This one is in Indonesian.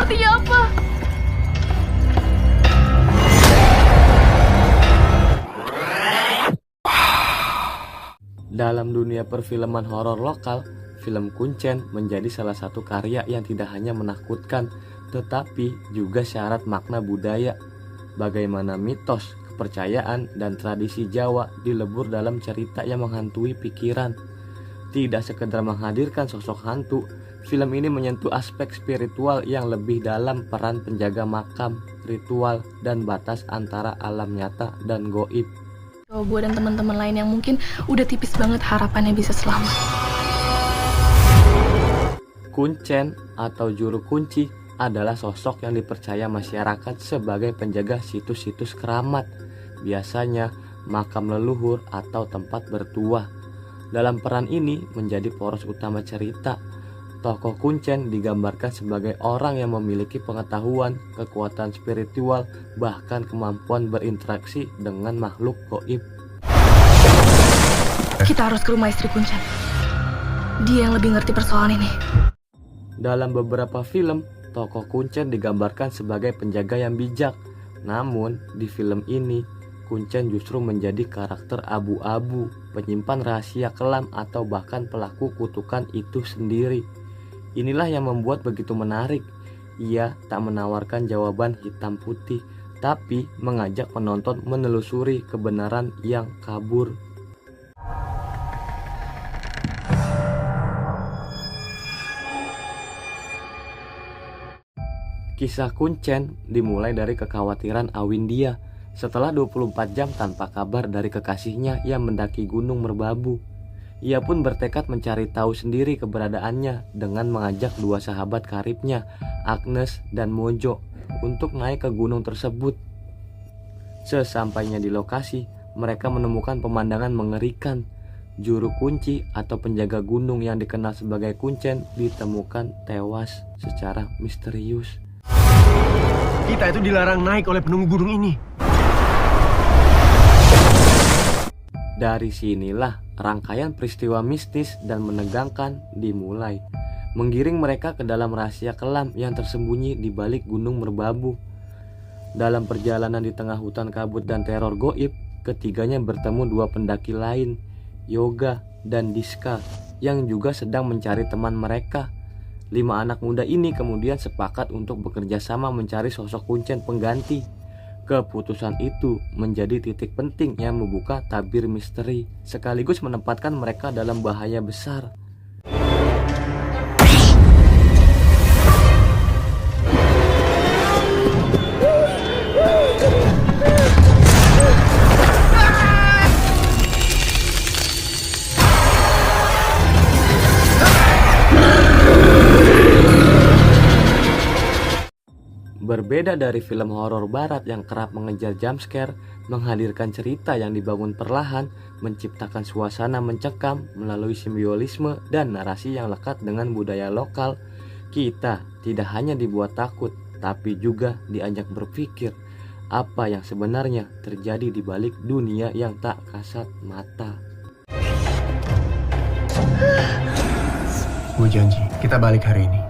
artinya apa? Dalam dunia perfilman horor lokal, film Kuncen menjadi salah satu karya yang tidak hanya menakutkan, tetapi juga syarat makna budaya. Bagaimana mitos, kepercayaan, dan tradisi Jawa dilebur dalam cerita yang menghantui pikiran. Tidak sekedar menghadirkan sosok hantu, film ini menyentuh aspek spiritual yang lebih dalam, peran penjaga makam, ritual, dan batas antara alam nyata dan goib. Kalau gue dan teman-teman lain yang mungkin udah tipis banget harapannya bisa selamat. Kuncen atau juru kunci adalah sosok yang dipercaya masyarakat sebagai penjaga situs-situs keramat, biasanya makam leluhur atau tempat bertuah. Dalam peran ini menjadi poros utama cerita. Tokoh Kuncen digambarkan sebagai orang yang memiliki pengetahuan, kekuatan spiritual, bahkan kemampuan berinteraksi dengan makhluk gaib. Kita harus ke rumah istri Kuncen. Dia yang lebih ngerti persoalan ini. Dalam beberapa film, tokoh Kuncen digambarkan sebagai penjaga yang bijak. Namun, di film ini, Kuncen justru menjadi karakter abu-abu, penyimpan rahasia kelam atau bahkan pelaku kutukan itu sendiri. Inilah yang membuat begitu menarik. Ia tak menawarkan jawaban hitam putih, tapi mengajak penonton menelusuri kebenaran yang kabur. Kisah Kuncen dimulai dari kekhawatiran Awindia setelah 24 jam tanpa kabar dari kekasihnya yang mendaki Gunung Merbabu. Ia pun bertekad mencari tahu sendiri keberadaannya dengan mengajak dua sahabat karibnya, Agnes dan Mojo, untuk naik ke gunung tersebut. Sesampainya di lokasi, mereka menemukan pemandangan mengerikan. Juru kunci atau penjaga gunung yang dikenal sebagai Kuncen ditemukan tewas secara misterius. Kita itu dilarang naik oleh penunggu gunung ini. Dari sinilah rangkaian peristiwa mistis dan menegangkan dimulai, menggiring mereka ke dalam rahasia kelam yang tersembunyi di balik Gunung Merbabu. Dalam perjalanan di tengah hutan kabut dan teror goib, ketiganya bertemu dua pendaki lain, Yoga dan Diska, yang juga sedang mencari teman mereka. 5 anak muda ini kemudian sepakat untuk bekerja sama mencari sosok Kuncen pengganti. Keputusan itu menjadi titik penting yang membuka tabir misteri, sekaligus menempatkan mereka dalam bahaya besar. Berbeda dari film horor barat yang kerap mengejar jumpscare, menghadirkan cerita yang dibangun perlahan, menciptakan suasana mencekam melalui simbiolisme dan narasi yang lekat dengan budaya lokal. Kita tidak hanya dibuat takut, tapi juga diajak berpikir apa yang sebenarnya terjadi di balik dunia yang tak kasat mata. Gue janji, kita balik hari ini.